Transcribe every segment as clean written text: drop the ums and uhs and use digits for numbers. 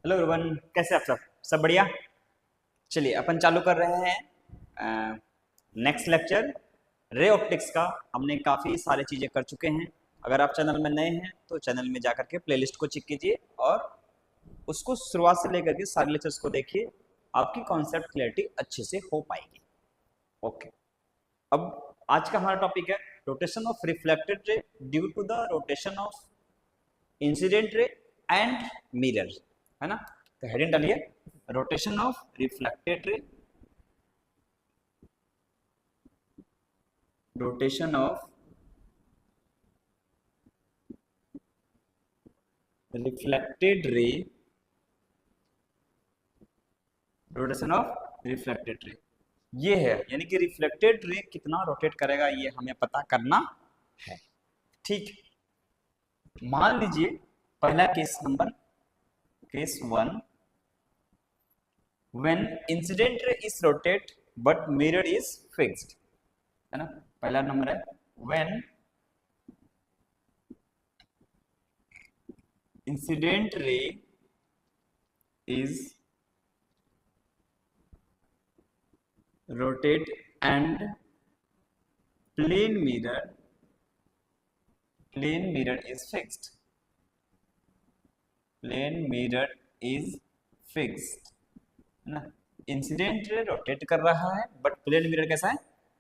Hello everyone, कैसे आप सब बढ़िया। चलिए अपन चालू कर रहे हैं नेक्स्ट लेक्चर। रे ऑप्टिक्स का हमने काफ़ी सारी चीज़ें कर चुके हैं। अगर आप चैनल में नए हैं तो चैनल में जाकर के प्लेलिस्ट को चेक कीजिए और उसको शुरुआत से लेकर के सारे लेक्चर्स को देखिए। आपकी कॉन्सेप्ट क्लैरिटी अच्छे से हो पाएगी। ओके, अब आज का हमारा टॉपिक है rotation of reflected ray due to the rotation of incident ray and mirror, है ना। तो हेडिंग डालिए, rotation of reflected ray, rotation of reflected ray, rotation of reflected ray. ये है यानी कि रिफ्लेक्टेड रे कितना रोटेट करेगा ये हमें पता करना है। ठीक, मान लीजिए पहला case number, case one, when incident ray is rotate but mirror is fixed, है ना। पहला नंबर है when incident ray is rotate and plane mirror is fixed, plane mirror is fixed, है ना। इंसिडेंट रे रोटेट कर रहा है but plain mirror कैसा है,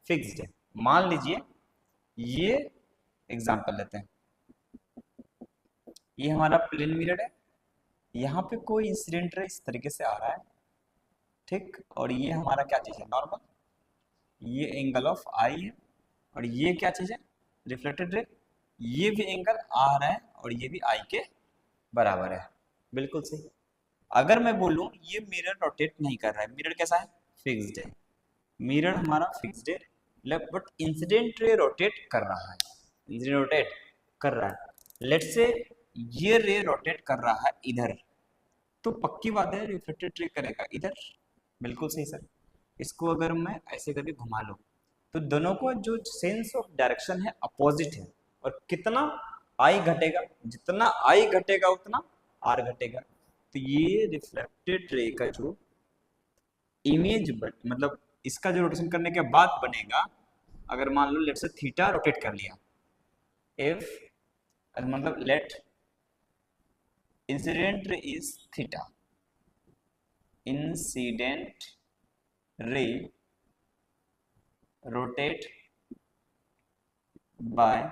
फिक्स्ड है। मान लीजिए ये एग्जांपल लेते हैं, ये हमारा प्लेन मिरर है, यहाँ पे कोई इंसिडेंट रे इस तरीके से आ रहा है, ठीक। और ये हमारा क्या चीज है, नॉर्मल, ये एंगल ऑफ आई है, और ये क्या चीज है, रिफ्लेक्टेड रे। ये भी एंगल आ रहा है और ये भी आई के बराबर है, बिल्कुल सही। अगर मैं बोलूं ये मिरर रोटेट नहीं कर रहा है, मिरर कैसा है, फिक्स्ड है, मिरर हमारा फिक्स्ड है, बट इंसिडेंट रे रोटेट कर रहा है, इंसिडेंट रोटेट कर रहा है। लेट्स से ये रे रोटेट कर रहा है इधर, तो पक्की बात है रिफ्लेक्टेड रे करेगा इधर, बिल्कुल सही सर। इसको अगर मैं ऐसे करके घुमा लूं तो दोनों को जो सेंस ऑफ डायरेक्शन है अपोजिट है, और कितना आई घटेगा, जितना आई घटेगा उतना आर घटेगा। तो ये रिफ्लेक्टेड रे का जो इमेज मतलब इसका जो रोटेशन करने के बाद बनेगा, अगर मान लो लेट से थीटा रोटेट कर लिया, इफ मतलब let incident ray is theta, incident ray rotate by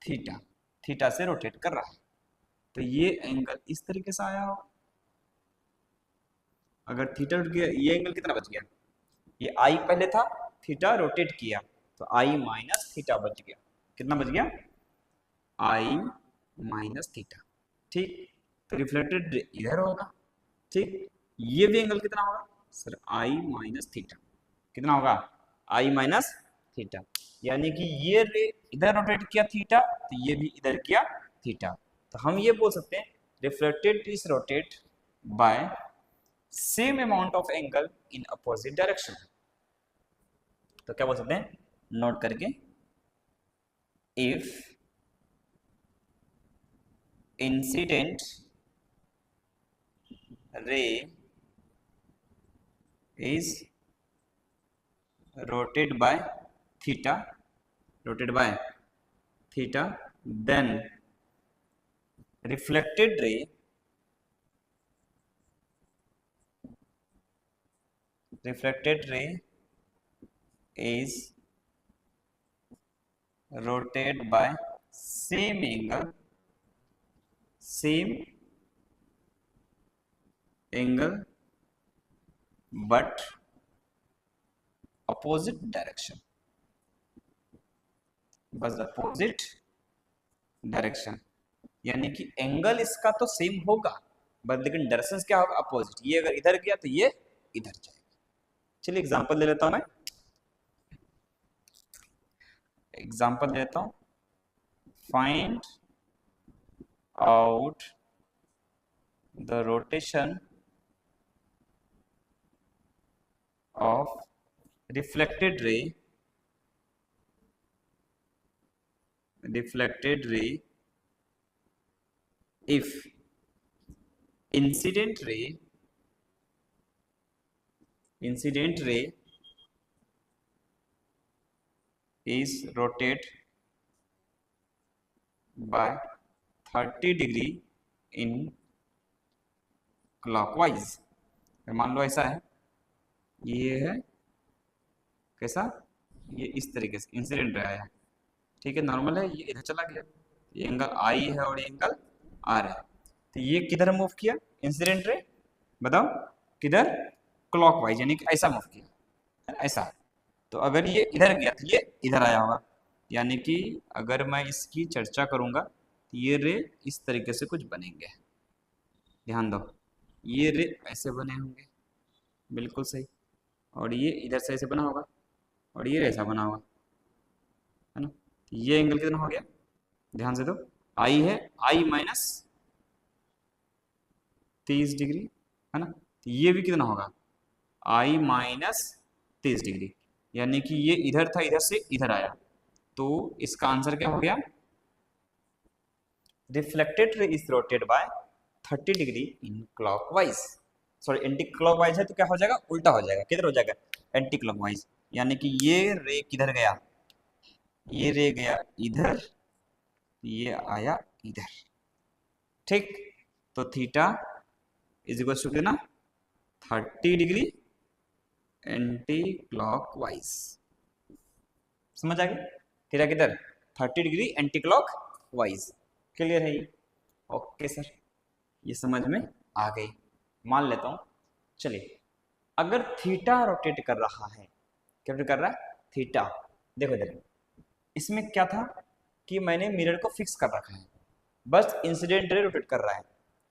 theta, theta से रोटेट कर रहा है, तो ये एंगल इस तरीके से आया हो। अगर थीटा उठ गया, ये एंगल कितना बच गया, ये आई पहले था, थीटा रोटेट किया तो आई माइनस थीटा बच गया। कितना बच गया, आई माइनस थीटा, ठीक। तो रिफ्लेक्टेड इधर होगा, ठीक। ये भी एंगल कितना होगा सर, आई माइनस थीटा। कितना होगा, आई माइनस थीटा, यानी कि ये रे इधर रोटेट किया थीटा, तो ये भी इधर किया थीटा। तो हम ये बोल सकते हैं reflected is rotate by same amount of angle in opposite direction. तो क्या बोल सकते हैं, नोट करके, if incident ray is rotated by theta, rotated by theta, then reflected ray is rotated by same angle, same angle but opposite direction, बस opposite direction. यानी कि angle इसका तो सेम होगा बट लेकिन डायरेक्शन क्या होगा, अपोजिट। ये अगर इधर गया तो ये इधर जाएगा। चलिए एग्जांपल ले लेता हूं मैं, एग्जांपल देता हूं, find out the rotation of reflected ray if incident ray is rotate by 30 degree in clockwise. मान लो ऐसा है, ये है कैसा, ये इस तरीके से इंसिडेंट रहा है, ठीक है, नॉर्मल है, ये इधर चला गया, ये एंगल आई है और ये एंगल आर है, तो ये किधर मूव किया इंसिडेंट रे, बताओ किधर, क्लॉकवाइज, यानी कि ऐसा मूव किया, ऐसा। तो अगर ये इधर गया तो ये इधर आया होगा, यानी कि अगर मैं इसकी चर्चा करूंगा तो ये रे इस तरीके से कुछ बनेंगे, ध्यान दो, ये रे ऐसे बने होंगे, बिल्कुल सही, और ये इधर से ऐसे बना होगा, और ये ऐसा बना होगा, है ना। ये एंगल कितना हो गया, ध्यान से दो, आई है, आई माइनस 30 डिग्री, है ना, तो ये भी कितना होगा, आई माइनस 30 डिग्री, यानी कि ये इधर था, इधर से इधर आया, तो इसका आंसर क्या हो गया, reflected ray is rotated bye 30 degree in clockwise, sorry anti clockwise है तो क्या हो जाएगा, उल्टा हो जाएगा, किधर हो जाएगा, एंटी क्लॉकवाइज, यानी कि ये रे किधर गया, ये रे गया इधर, ये आया इधर, ठीक, तो थीटा इज इक्वल टू कितना, 30 डिग्री एंटी क्लॉकवाइज, समझ आ गया, थीटा किधर 30 डिग्री एंटी क्लॉकवाइज, क्लियर है ये, ओके सर, ये समझ में आ गई, मान लेता हूं, चलिए अगर थीटा रोटेट कर रहा है, क्या रोटेट कर रहा है, थीटा, देखो देखो इसमें क्या था कि मैंने मिरर को फिक्स कर रखा है, बस इंसिडेंट रे रोटेट कर रहा है,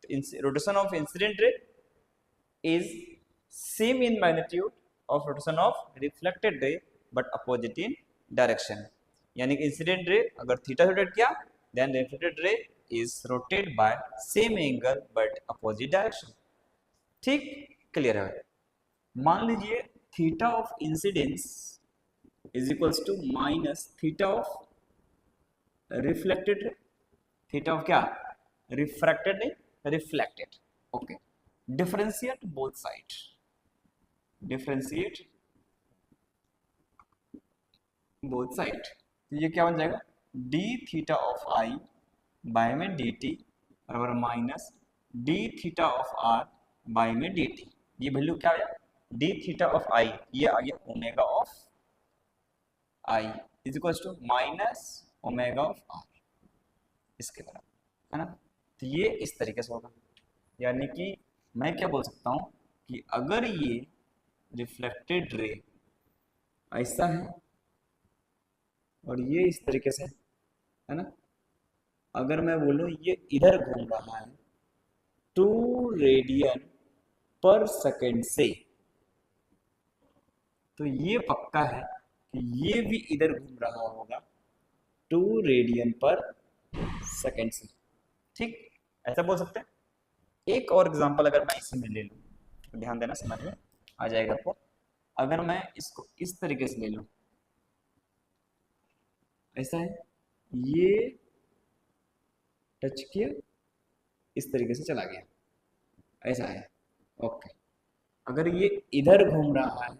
तो rotation of incident ray is same in magnitude of rotation of reflected ray but opposite in direction, यानी कि इंसिडेंट रे अगर थीटा रोटेट किया then reflected ray is rotate by same angle but opposite direction, ठीक, clear है। मान लीजिए theta of incidence is equals to minus theta of reflected ray, theta of क्या, refracted नहीं, reflected, okay, differentiate both side, differentiate both side, तो ये क्या बन जाएगा, D theta of I by में डी टी बराबर minus D theta of R by में डी टी, ये वैल्यू क्या आया, डी थीटा ऑफ आई, ये आ गया omega of I is equal to minus omega of R, इसके बराबर, है ना, तो ये इस तरीके से होगा, यानी कि मैं क्या बोल सकता हूं कि अगर ये रिफ्लेक्टेड रे ऐसा है और ये इस तरीके से है ना, अगर मैं बोलूं ये इधर घूम रहा है 2 रेडियन पर सेकेंड से, तो ये पक्का है कि ये भी इधर घूम रहा होगा 2 रेडियन पर सेकेंड से, ठीक, ऐसा बोल सकते हैं। एक और एग्जांपल अगर मैं इसी में ले लूं, तो ध्यान देना, समझ में आ जाएगा आपको, अगर मैं इसको इस तरीके से ले लूं, ऐसा है, ये टच किया, इस तरीके से चला गया, ऐसा है, ओके, अगर ये इधर घूम रहा है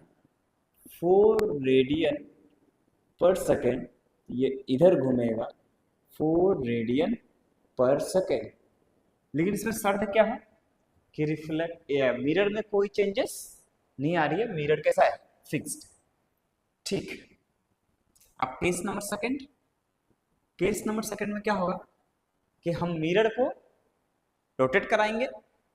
4 रेडियन पर सेकेंड, ये इधर घूमेगा 4 रेडियन पर सेकेंड, लेकिन इसमें शर्त क्या है कि रिफ्लेक्ट मिरर में कोई चेंजेस नहीं आ रही है, मिरर कैसा है, फिक्स्ड, ठीक। अब case number second, case number second में क्या होगा कि हम मिरर को रोटेट कराएंगे,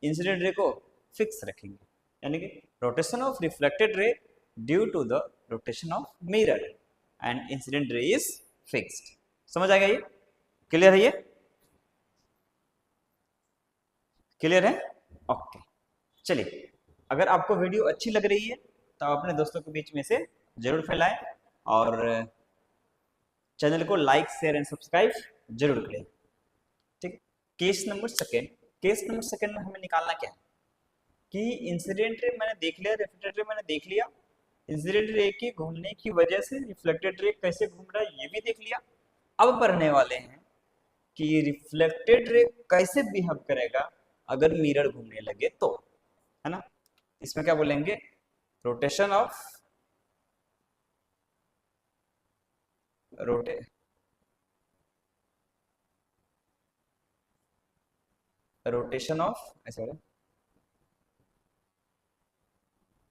इंसिडेंट रे को फिक्स रखेंगे, यानी कि rotation of reflected ray due to the rotation of mirror and incident ray is fixed, समझ आएगा, ये क्लियर है, ये क्लियर है, ओके, चलिए अगर आपको वीडियो अच्छी लग रही है तो आप अपने दोस्तों के बीच में से जरूर फैलाएं और चैनल को लाइक शेयर एंड सब्सक्राइब जरूर करें, ठीक। Case number second, case number second में हमें निकालना क्या है कि इंसिडेंट रे मैंने देख लिया, रिफ्लेक्टेड रे मैंने देख लिया, इंसिडेंट रे के घूमने की वजह से रिफ्लेक्टेड रे कैसे घूम रहा है ये भी देख लिया, अब पढ़ने वाले हैं कि रिफ्लेक्टेड रे कैसे बिहेव करेगा अगर मिरर घूमने लगे तो, है ना। इसमें क्या बोलेंगे, rotation of Rote rotation of ऐसे बोले,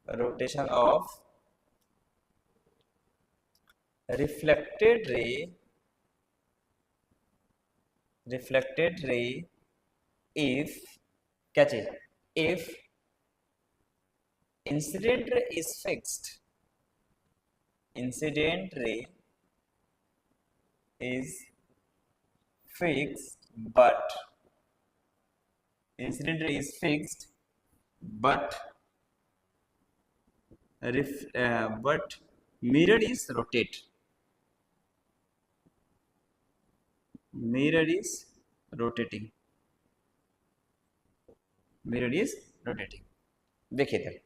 रोटेशन ऑफ रिफ्लेक्टेड रे इफ क्या चाहिए, if incident ray is fixed, incident ray is fixed but incident ray is fixed but but mirror is mirror is rotating mirror is rotating। देखिए इधर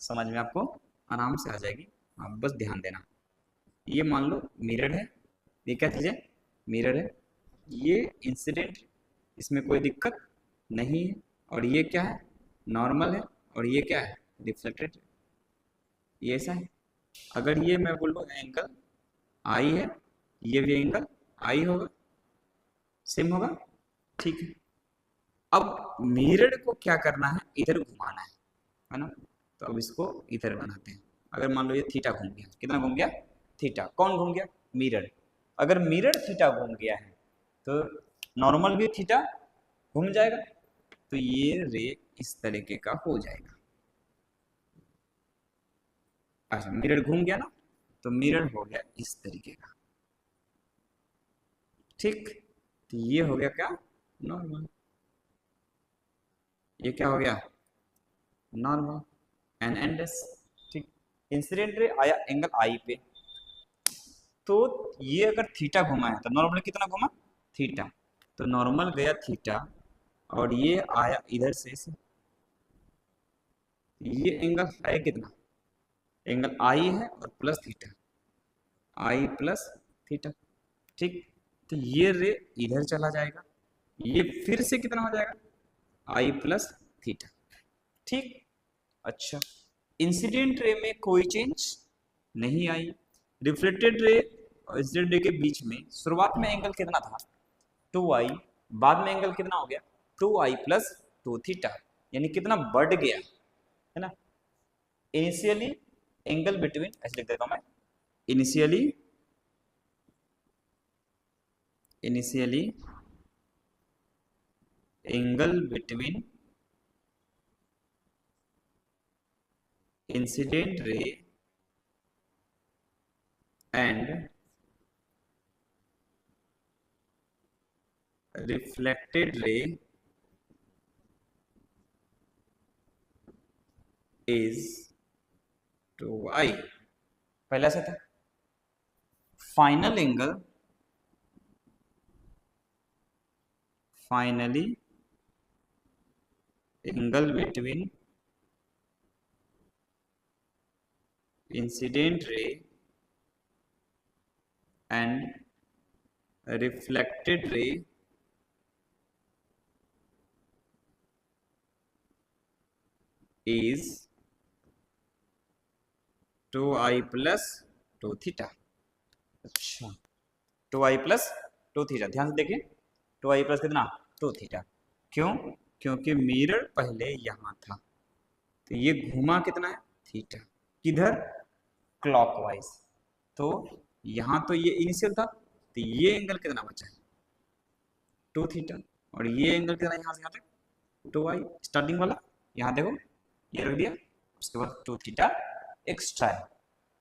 समझ में आपको आराम से आ जाएगी, आप बस ध्यान देना। ये मान लो मिरर है, ये क्या चीज़ है, मिरर है, ये इंसिडेंट, इसमें कोई दिक्कत नहीं है, और ये क्या है, नॉर्मल है, और ये क्या है, रिफ्लेक्टेड, ये ऐसा है। अगर ये मैं बोल लूँ एंगल आई है, ये भी एंगल आई होगा, सेम होगा, ठीक है। अब मिरर को क्या करना है, इधर घुमाना है ना। तो अब इसको इधर बनाते हैं। अगर मान लो ये थीटा घूम गया, कितना घूम गया, थीटा, कौन घूम गया, मिरर। अगर मिरर थीटा घूम गया है तो नॉर्मल भी थीटा घूम जाएगा, तो ये रे इस तरीके का हो जाएगा। अच्छा, मिरर घूम गया ना, तो मिरर हो गया इस तरीके का, ठीक। तो ये हो गया क्या, नॉर्मल, ये क्या हो गया, नॉर्मल एंड एस, ठीक। इंसिडेंट रे आया एंगल आई पे, तो ये अगर थीटा घुमा है तो नॉर्मल कितना घुमा, थीटा, तो नॉर्मल गया थीटा, और ये आया इधर से ये एंगल है कितना, एंगल आई है और प्लस थीटा, आई प्लस थीटा, ठीक। तो ये रे इधर चला जाएगा, ये फिर से कितना हो जाएगा, आई प्लस थीटा, ठीक। अच्छा, इंसिडेंट रे में कोई चेंज नहीं आई, रिफ्लेक्टेड रे और इंसिडेंट रे के बीच में शुरुआत में एंगल कितना था, 2i, बाद में एंगल कितना हो गया, 2i प्लस 2 थीटा, यानी कितना बढ़ गया, है ना। इनिशियली एंगल बिटवीन, ऐसे लिख देता हूं मैं, initially angle between incident ray and reflected ray is 2i, पहला से था। Finally angle between incident ray and reflected ray is 2i plus 2 theta. अच्छा, 2i प्लस 2 थीटा, ध्यान से देखिए, 2i प्लस कितना, 2 थीटा, क्यों, क्योंकि मिरर पहले यहाँ था, तो ये घुमा कितना है, थीटा, किधर, क्लॉकवाइज, तो यहाँ तो ये इनिशियल था, तो ये एंगल कितना बचा है, 2 थीटा, और ये एंगल कितना, यहाँ से यहाँ तक 2i, स्टार्टिंग वाला, यहाँ देखो ये रख दिया, उसके बाद 2 थीटा एक्स्ट्रा है,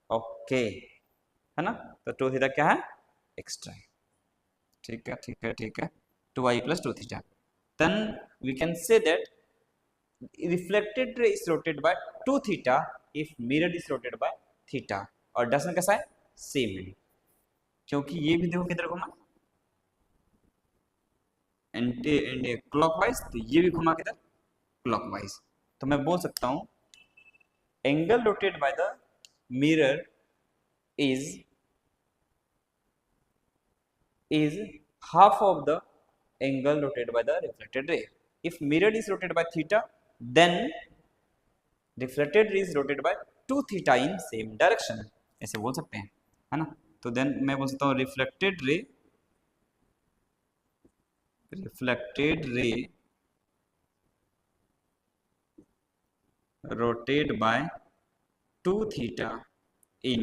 ओके, है ना। तो 2 थीटा क्या है, एक्स्ट्रा है, ठीक है, ठीक है, ठीक है, 2i plus 2 theta. Then we can say that reflected ray is rotated by 2 theta if mirror is rotated by theta, और डायरेक्शन कैसा है, सेम है, क्योंकि ये भी देखो किधर घुमा, एंटी क्लॉकवाइज, तो ये भी घुमा किधर, क्लॉकवाइज। तो मैं बोल सकता हूं angle rotated by the mirror is half of the angle rotated by the reflected ray, if mirror is rotated by theta then reflected ray is rotated by 2 theta in same direction, ऐसे बोल सकते हैं, है ना। तो then मैं बोल सकता हूँ reflected ray rotate by 2 theta in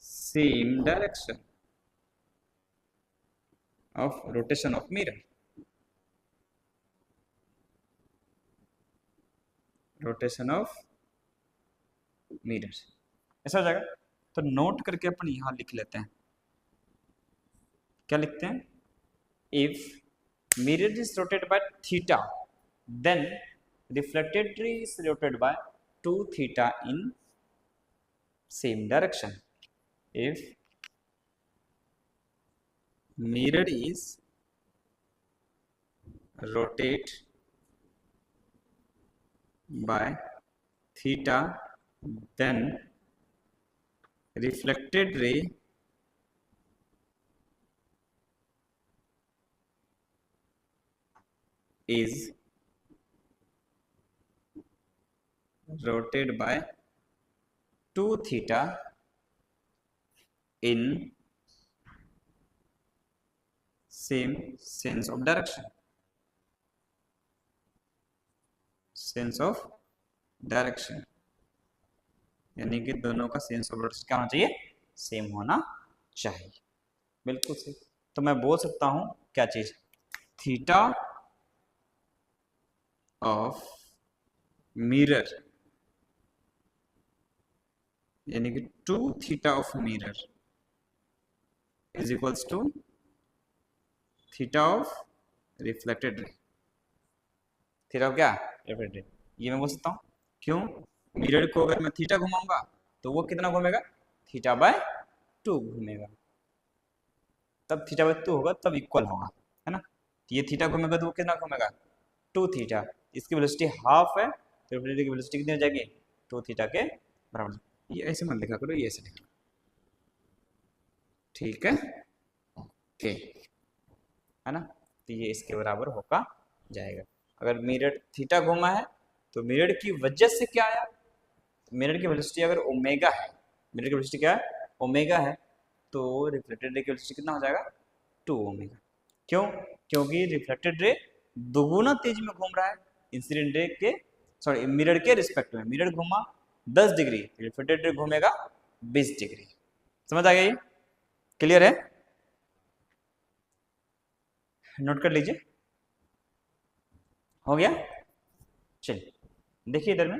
same direction of rotation of mirror, rotation of mirror, ऐसा हो जाएगा। तो नोट करके अपन यहां लिख लेते हैं, क्या लिखते हैं, if mirror is rotated by theta then reflected ray is rotated by 2 theta in same direction. If mirror is rotate by theta then reflected ray is rotated by 2 theta in same sense of direction, sense of direction, यानी कि दोनों का sense of direction क्या होना चाहिए, same होना चाहिए, बिल्कुल सही। तो मैं बोल सकता हूं क्या चीज, थीटा ऑफ मिरर यानी कि 2 theta of mirror is equals to theta of reflected ray, theta of क्या, रिफ्लेक्टेड रे, ये मैं बोल सकता हूँ। क्यों, मिरर को अगर मैं थीटा घुमाऊंगा तो वो कितना घूमेगा, थीटा बाय 2 घूमेगा, तब थीटा बाय 2 होगा तब इक्वल होगा, है ना। तो ये थीटा घूमेगा तो वो कितना घूमेगा, 2 थीटा, इसकी वेलोसिटी हाफ है तो रिफ्लेक्टेड की वेलोसिटी कितनी हो जाएगी, 2 थीटा के बराबर। ये ऐसे मत लिखा करो, ये ऐसे लिखा, ठीक है, ओके, है ना। तो ये इसके बराबर होगा जाएगा। अगर मिरर थीटा घूमा है तो मिरर की वजह से क्या आया, मिरर की वेलोसिटी अगर ओमेगा है, मिरर की वेलोसिटी क्या है, ओमेगा है, तो रिफ्लेक्टेड रे की वेलोसिटी कितना हो जाएगा, 2 ओमेगा। क्यों, क्योंकि रिफ्लेक्टेड रे दोगुना तेज में घूम रहा है इंसिडेंट रे के, सॉरी मिरर के रिस्पेक्ट में। मिरर घूमा 10 डिग्री, रिफ्लेक्टेड रे घूमेगा 20 डिग्री। समझ आ गया, ये क्लियर है, नोट कर लीजिए, हो गया। चलिए देखिए इधर में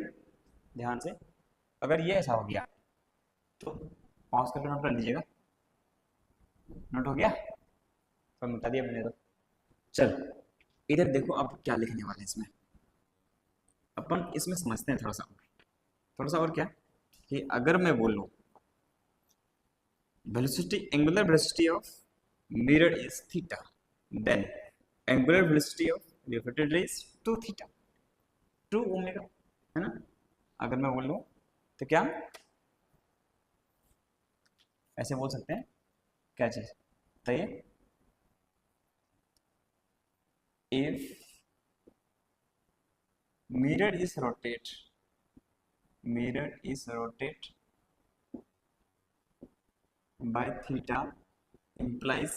ध्यान से, अगर ये ऐसा हो गया तो पॉज करके नोट कर लीजिएगा, नोट हो गया, तो मिटा दिया मैंने तो। चल इधर देखो अब क्या लिखने वाले हैं इसमें, अपन इसमें समझते हैं थोड़ा सा और क्या, कि अगर मैं बोल लूं velocity, angular velocity of mirror is theta, then angular velocity of reflected ray is 2 theta, 2 omega, है ना। अगर मैं बोल लूं तो क्या ऐसे बोल सकते हैं, क्या चीज बताइए, if mirror is rotate by theta implies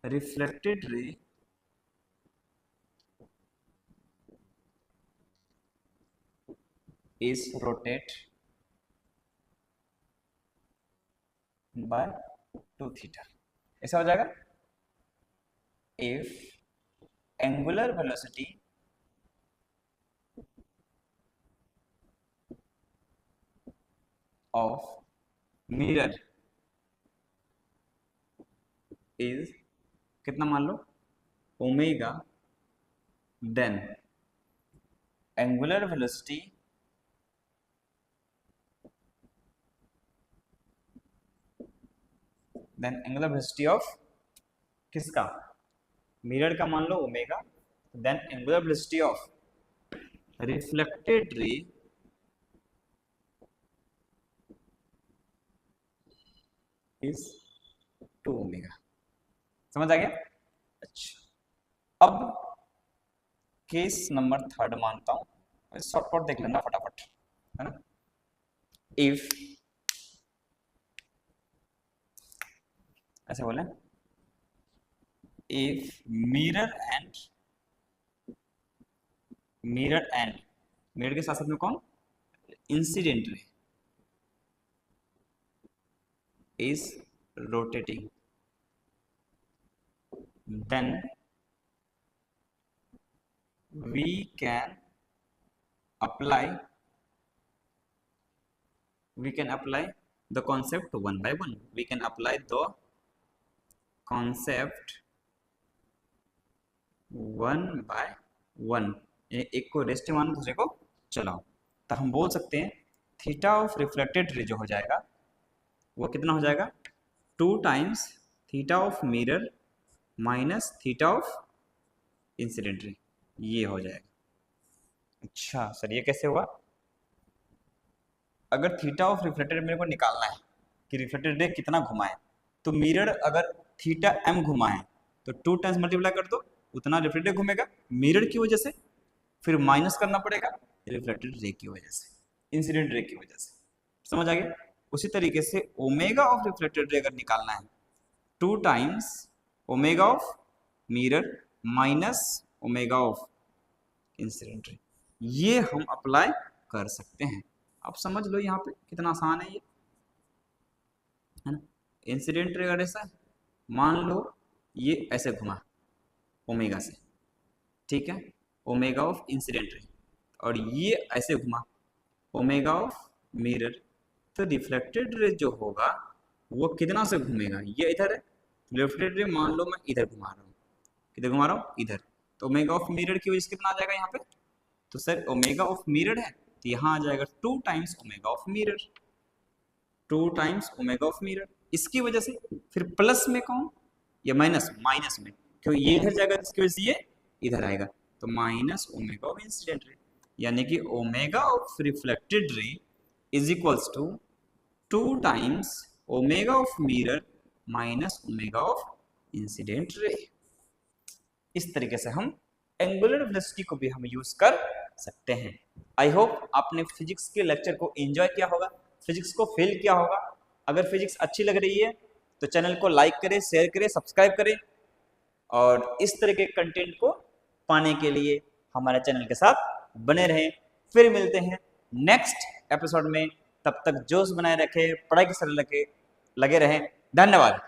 reflected ray is rotate by 2 theta, ऐसा हो जाएगा। if angular velocity of mirror is कितना मान लो, omega, then angular velocity of किसका, मिरर का मान लो omega, then angular velocity of reflected ray is 2 omega. समझ आ गया, केस नंबर 3 मानता हूं, शॉर्टकट देख लेना फटाफट, है ना। इफ, ऐसे बोले, इफ मिरर के साथ साथ में कौन, incident ray is rotating, then we can apply the concept one by one. We can apply the concept one by one, एक को रेस्ट मानो दूसरे को चलाओ। तो हम बोल सकते हैं थीटा ऑफ रिफ्लेक्टेड रे जो हो जाएगा वो कितना हो जाएगा, 2 times theta of mirror minus theta of incident रे, ये हो जाएगा। अच्छा सर ये कैसे हुआ, अगर थीटा ऑफ रिफ्लेक्टेड मेरे को निकालना है कि रिफ्लेक्टेड रे कितना घुमा है, तो मिरर अगर थीटा m घुमा है तो 2 टाइम्स मल्टीप्लाई कर दो, उतना रिफ्लेक्टेड घूमेगा मिरर की वजह से, फिर माइनस करना पड़ेगा रिफ्लेक्टेड रे की वजह से, इंसिडेंट रे की वजह से। समझ आ गया। उसी तरीके से ओमेगा ऑफ रिफ्लेक्टेड रे अगर निकालना है, 2 times omega of mirror minus omega of incident रे, ये हम अप्लाई कर सकते हैं। आप समझ लो यहाँ पे कितना आसान है ये, है ना। इंसिडेंट रे अगर ऐसा मान लो ये ऐसे घुमा ओमेगा से, ठीक है, ओमेगा ऑफ इंसिडेंट रे, और ये ऐसे घुमा ओमेगा ऑफ मिरर, तो रिफ्लेक्टेड रे जो होगा वो कितना से घूमेगा, ये इधर है, रिफ्लेक्टेड रे मान लो मैं इधर घुमा रहा हूँ, किधर घुमा रहा हूँ, इधर, तो ओमेगा ऑफ मिरर की वजह से कितना आ जाएगा यहाँ पे, तो सर ओमेगा ऑफ मिरर है तो यहाँ आ जाएगा 2 times omega of mirror, 2 times omega of mirror, इसकी वजह से फिर प्लस में कौन या माइनस में, क्योंकि ये इधर जाएगा इसकी वजह से ये इधर आएगा, तो minus omega of incident ray, यानी कि omega of reflected ray is equals to 2 times omega of mirror minus omega of incident ray. इस तरीके से हम एंगुलर वेलोसिटी को भी हम यूज कर सकते हैं। आई होप आपने फिजिक्स के लेक्चर को एंजॉय किया होगा, फिजिक्स को फील किया होगा। अगर फिजिक्स अच्छी लग रही है तो चैनल को लाइक करें, शेयर करें, सब्सक्राइब करें, और इस तरह के कंटेंट को पाने के लिए हमारे चैनल के साथ बने रहें। फिर मिलते हैं नेक्स्ट एपिसोड में, तब तक जोश बनाए रखें, पढ़ाई के साथ लगे रहें। धन्यवाद।